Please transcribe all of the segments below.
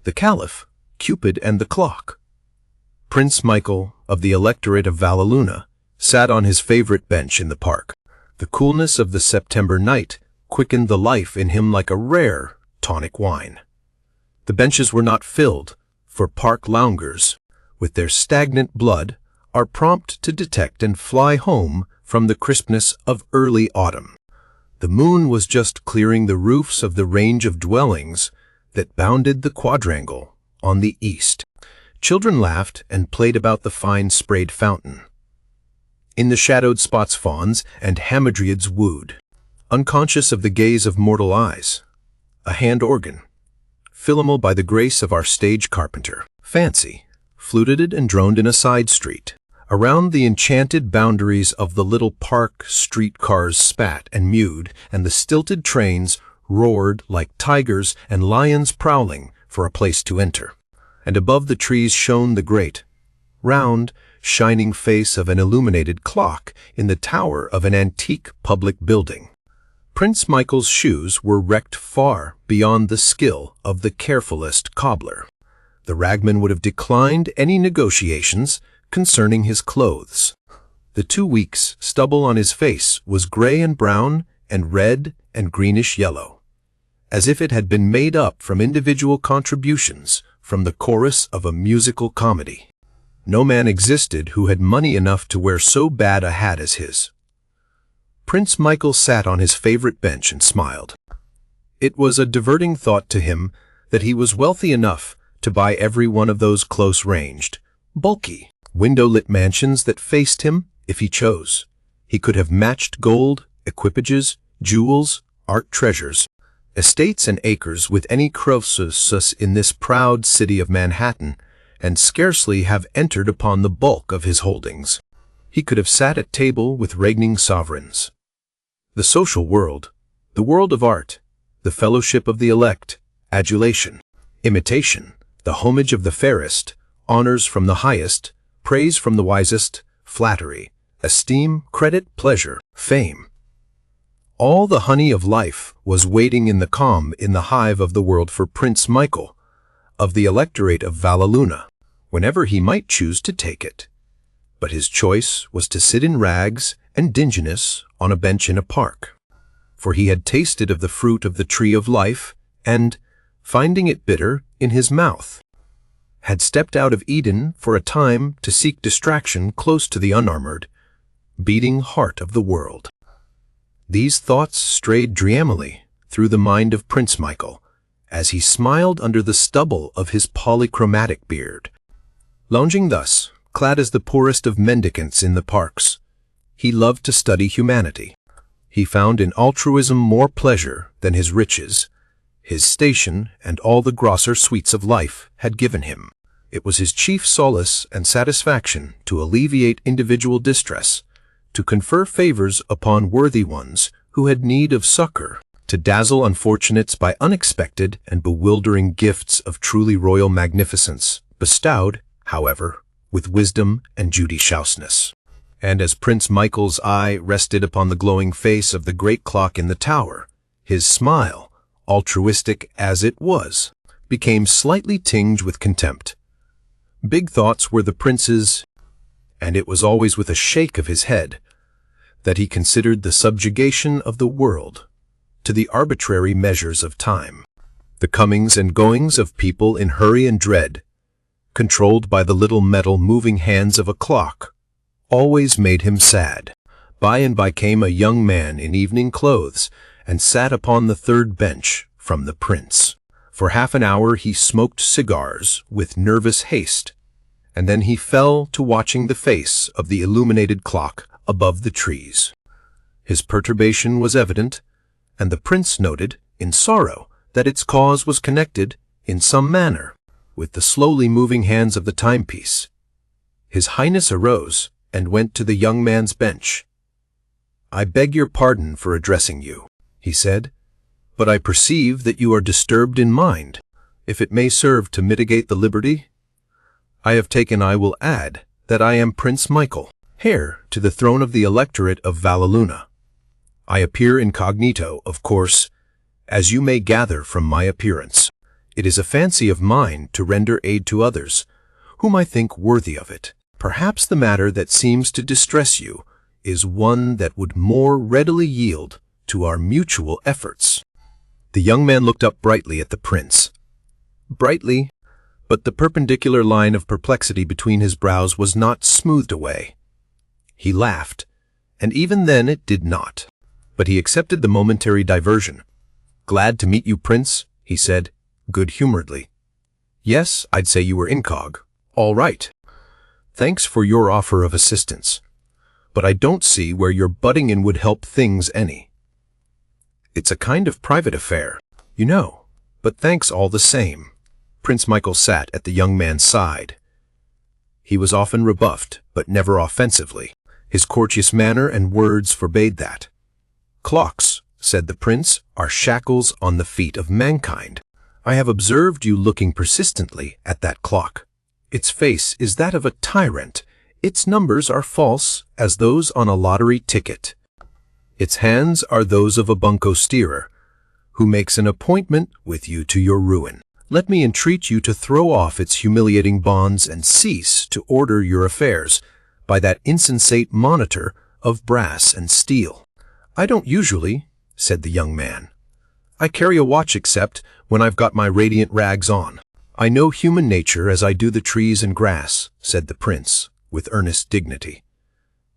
the Caliph, Cupid, and the clock. Prince Michael, of the electorate of Valleluna, sat on his favorite bench in the park. The coolness of the September night quickened the life in him like a rare tonic wine. The benches were not filled, for park loungers, with their stagnant blood, are prompt to detect and fly home from the crispness of early autumn. The moon was just clearing the roofs of the range of dwellings that bounded the quadrangle on the east. Children laughed and played about the fine sprayed fountain. In the shadowed spots fawns and hamadryads wooed, unconscious of the gaze of mortal eyes. A hand organ, filial by the grace of our stage carpenter, Fancy, fluted and droned in a side street. Around the enchanted boundaries of the little park, streetcars spat and mewed, and the stilted trains roared like tigers and lions prowling for a place to enter. And above the trees shone the great, round, shining face of an illuminated clock in the tower of an antique public building. Prince Michael's shoes were wrecked far beyond the skill of the carefulest cobbler. The ragman would have declined any negotiations concerning his clothes. The 2 weeks' stubble on his face was gray and brown and red and greenish yellow, as if it had been made up from individual contributions from the chorus of a musical comedy. No man existed who had money enough to wear so bad a hat as his. Prince Michael sat on his favorite bench and smiled. It was a diverting thought to him that he was wealthy enough to buy every one of those close-ranged, bulky, window-lit mansions that faced him if he chose. He could have matched gold, equipages, jewels, art treasures, estates and acres with any Croesus in this proud city of Manhattan, and scarcely have entered upon the bulk of his holdings. He could have sat at table with reigning sovereigns. The social world, the world of art, the fellowship of the elect, adulation, imitation, the homage of the fairest, honors from the highest, praise from the wisest, flattery, esteem, credit, pleasure, fame. All the honey of life was waiting in the calm in the hive of the world for Prince Michael, of the electorate of Valleluna, whenever he might choose to take it. But his choice was to sit in rags and dinginess on a bench in a park, for he had tasted of the fruit of the tree of life and, finding it bitter in his mouth, had stepped out of Eden for a time to seek distraction close to the unarmored, beating heart of the world. These thoughts strayed dreamily through the mind of Prince Michael as he smiled under the stubble of his polychromatic beard. Lounging thus, clad as the poorest of mendicants in the parks, he loved to study humanity. He found in altruism more pleasure than his riches, his station, and all the grosser sweets of life had given him. It was his chief solace and satisfaction to alleviate individual distress, to confer favors upon worthy ones who had need of succor, to dazzle unfortunates by unexpected and bewildering gifts of truly royal magnificence, bestowed, however, with wisdom and judiciousness. And as Prince Michael's eye rested upon the glowing face of the great clock in the tower, his smile, altruistic as it was, became slightly tinged with contempt. Big thoughts were the prince's, and it was always with a shake of his head that he considered the subjugation of the world to the arbitrary measures of time, the comings and goings of people in hurry and dread, controlled by the little metal moving hands of a clock, always made him sad. By and by came a young man in evening clothes and sat upon the third bench from the prince. For half an hour he smoked cigars with nervous haste, and then he fell to watching the face of the illuminated clock above the trees. His perturbation was evident, and the prince noted, in sorrow, that its cause was connected, in some manner, with the slowly moving hands of the timepiece. His Highness arose and went to the young man's bench. "I beg your pardon for addressing you," he said, "but I perceive that you are disturbed in mind. If it may serve to mitigate the liberty I have taken, I will add that I am Prince Michael, heir to the throne of the electorate of Valleluna. I appear incognito, of course, as you may gather from my appearance. It is a fancy of mine to render aid to others, whom I think worthy of it. Perhaps the matter that seems to distress you is one that would more readily yield to our mutual efforts." The young man looked up brightly at the prince. Brightly, but the perpendicular line of perplexity between his brows was not smoothed away. He laughed, and even then it did not. But he accepted the momentary diversion. "Glad to meet you, Prince," he said, good-humoredly. "Yes, I'd say you were incog. All right. Thanks for your offer of assistance. But I don't see where your butting in would help things any. It's a kind of private affair, you know, but thanks all the same." Prince Michael sat at the young man's side. He was often rebuffed, but never offensively. His courteous manner and words forbade that. "Clocks," said the prince, "are shackles on the feet of mankind. I have observed you looking persistently at that clock. Its face is that of a tyrant. Its numbers are false as those on a lottery ticket. Its hands are those of a bunco steerer, who makes an appointment with you to your ruin. Let me entreat you to throw off its humiliating bonds and cease to order your affairs by that insensate monitor of brass and steel." "I don't usually," said the young man. "I carry a watch except when I've got my radiant rags on." "I know human nature as I do the trees and grass," said the prince, with earnest dignity.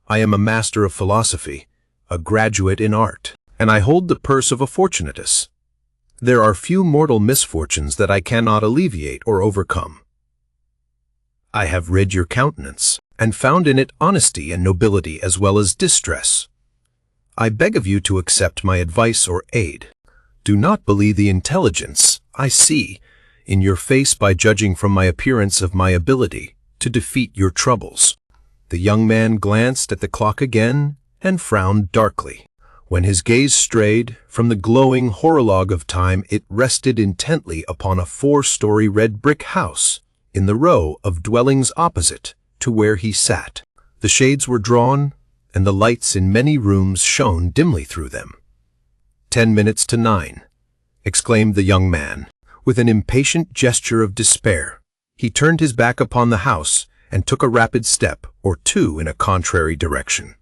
"I am a master of philosophy, a graduate in art, and I hold the purse of a Fortunatus. There are few mortal misfortunes that I cannot alleviate or overcome. I have read your countenance, and found in it honesty and nobility as well as distress. I beg of you to accept my advice or aid. Do not believe the intelligence I see in your face by judging from my appearance of my ability to defeat your troubles." The young man glanced at the clock again and frowned darkly. When his gaze strayed from the glowing horologue of time, it rested intently upon a 4-story red brick house in the row of dwellings opposite to where he sat. The shades were drawn, and the lights in many rooms shone dimly through them. 10 minutes to 9, exclaimed the young man, with an impatient gesture of despair. He turned his back upon the house and took a rapid step or two in a contrary direction.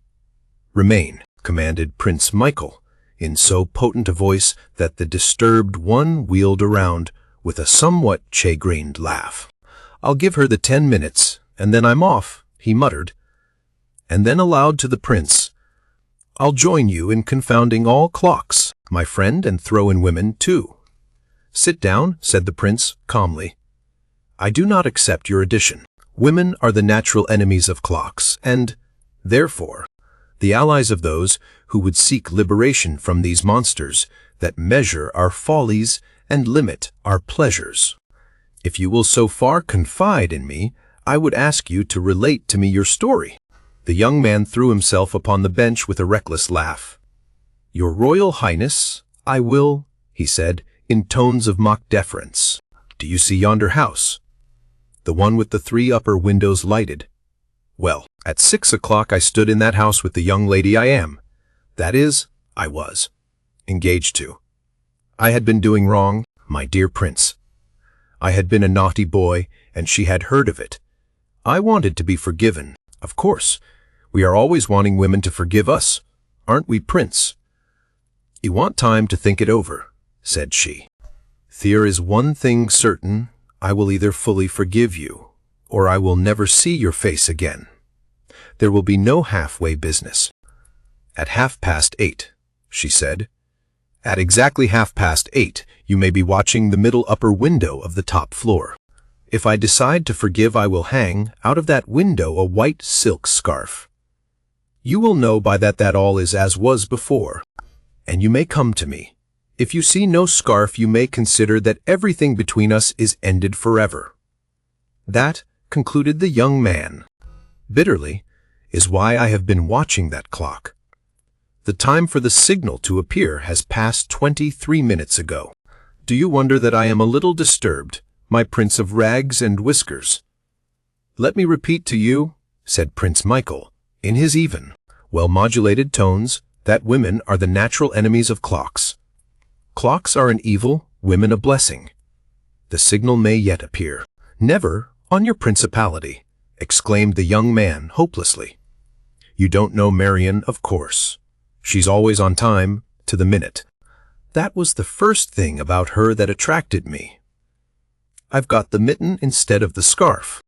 "Remain," commanded Prince Michael, in so potent a voice that the disturbed one wheeled around with a somewhat chagrined laugh. "I'll give her the 10 minutes, and then I'm off," he muttered, and then aloud to the prince, "I'll join you in confounding all clocks, my friend, and throw in women, too." "Sit down," said the prince, calmly. "I do not accept your addition. Women are the natural enemies of clocks, and, therefore, the allies of those who would seek liberation from these monsters that measure our follies and limit our pleasures. If you will so far confide in me, I would ask you to relate to me your story." The young man threw himself upon the bench with a reckless laugh. "Your Royal Highness, I will," he said, in tones of mock deference. "Do you see yonder house? The one with the 3 upper windows lighted? Well, at 6 o'clock I stood in that house with the young lady I was, engaged to. I had been doing wrong, my dear prince. I had been a naughty boy, and she had heard of it. I wanted to be forgiven, of course. We are always wanting women to forgive us, aren't we, prince? You want time to think it over, said she. There is one thing certain, I will either fully forgive you, or I will never see your face again. There will be no halfway business. At 8:30, she said. At exactly 8:30, you may be watching the middle upper window of the top floor. If I decide to forgive, I will hang out of that window a white silk scarf. You will know by that all is as was before, and you may come to me. If you see no scarf, you may consider that everything between us is ended forever. That, concluded the young man, bitterly, is why I have been watching that clock. The time for the signal to appear has passed 23 minutes ago. Do you wonder that I am a little disturbed, my Prince of Rags and Whiskers? Let me repeat to you, said Prince Michael, in his even, well-modulated tones, that women are the natural enemies of clocks. Clocks are an evil, women a blessing. The signal may yet appear. Never on your principality, exclaimed the young man hopelessly. You don't know Marian, of course. She's always on time, to the minute. That was the first thing about her that attracted me. I've got the mitten instead of the scarf.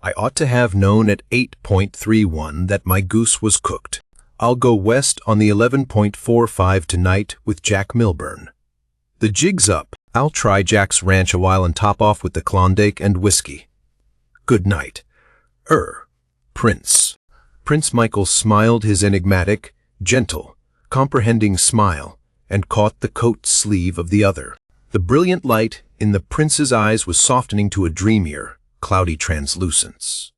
I ought to have known at 8.31 that my goose was cooked. I'll go west on the 11.45 tonight with Jack Milburn. The jig's up. I'll try Jack's ranch a while and top off with the Klondike and whiskey. Good night. Prince. Prince Michael smiled his enigmatic, gentle, comprehending smile and caught the coat sleeve of the other. The brilliant light in the prince's eyes was softening to a dreamier, cloudy translucence.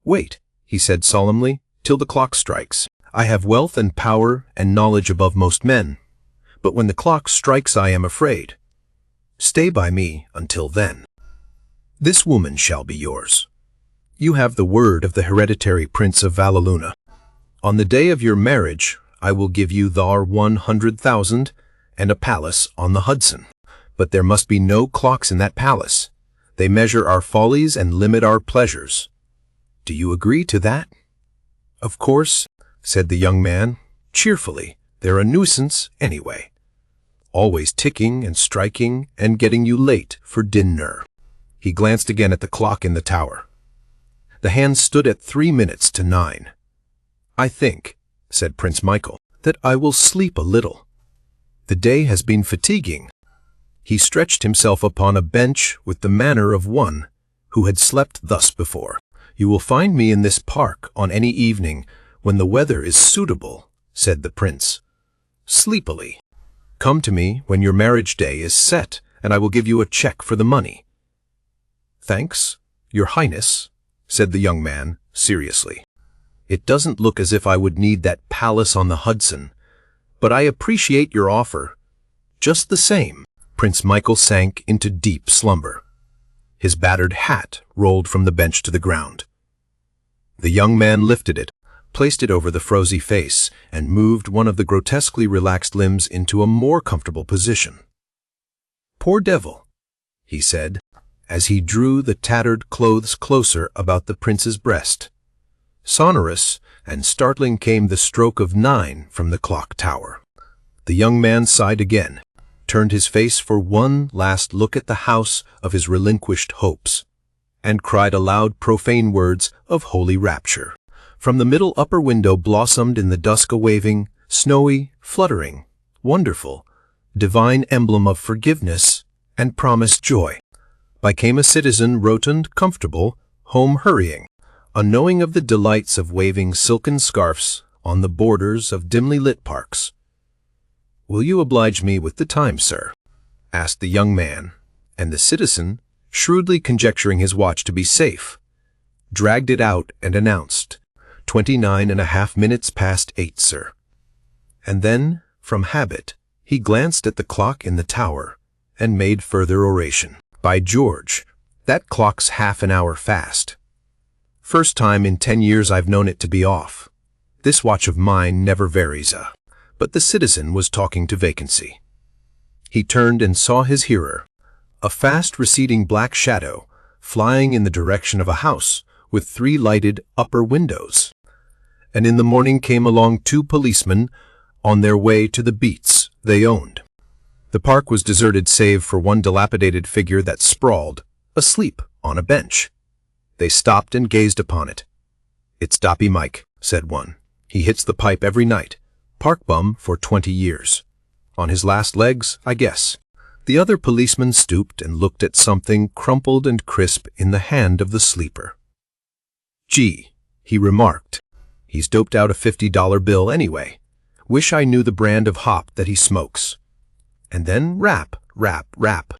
Wait, he said solemnly, till the clock strikes. I have wealth and power and knowledge above most men, but when the clock strikes I am afraid. Stay by me until then. This woman shall be yours. You have the word of the hereditary Prince of Valleluna. On the day of your marriage, I will give you thar 100,000 and a palace on the Hudson. But there must be no clocks in that palace. They measure our follies and limit our pleasures. Do you agree to that? Of course, said the young man, cheerfully. They're a nuisance anyway. Always ticking and striking and getting you late for dinner. He glanced again at the clock in the tower. The hands stood at 3 minutes to 9. I think, said Prince Michael, that I will sleep a little. The day has been fatiguing. He stretched himself upon a bench with the manner of one who had slept thus before. You will find me in this park on any evening when the weather is suitable, said the prince, sleepily. Come to me when your marriage day is set, and I will give you a check for the money. Thanks, your highness, said the young man, seriously. It doesn't look as if I would need that palace on the Hudson, but I appreciate your offer. Just the same. Prince Michael sank into deep slumber. His battered hat rolled from the bench to the ground. The young man lifted it, placed it over the frowsy face, and moved one of the grotesquely relaxed limbs into a more comfortable position. Poor devil, he said, as he drew the tattered clothes closer about the prince's breast. Sonorous and startling came the stroke of 9 from the clock tower. The young man sighed again, turned his face for one last look at the house of his relinquished hopes, and cried aloud profane words of holy rapture. From the middle upper window blossomed in the dusk a waving, snowy, fluttering, wonderful, divine emblem of forgiveness and promised joy. By came a citizen rotund, comfortable, home hurrying, unknowing of the delights of waving silken scarfs on the borders of dimly lit parks. Will you oblige me with the time, sir? Asked the young man, and the citizen, shrewdly conjecturing his watch to be safe, dragged it out and announced, 29.5 minutes past 8, sir. And then, from habit, he glanced at the clock in the tower and made further oration. By George, that clock's half an hour fast. First time in 10 years I've known it to be off. This watch of mine never varies, But the citizen was talking to vacancy. He turned and saw his hearer, a fast receding black shadow, flying in the direction of a house with 3 lighted upper windows. And in the morning came along 2 policemen on their way to the beats they owned. The park was deserted save for one dilapidated figure that sprawled, asleep, on a bench. They stopped and gazed upon it. It's Doppy Mike, said one. He hits the pipe every night. Park bum for 20 years. On his last legs, I guess. The other policeman stooped and looked at something crumpled and crisp in the hand of the sleeper. Gee, he remarked. He's doped out a $50 bill anyway. Wish I knew the brand of hop that he smokes. And then rap, rap, rap,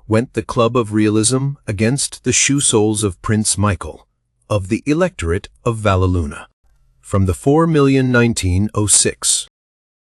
went the club of realism against the shoe soles of Prince Michael, of the electorate of Valleluna. From the 4,000,01906.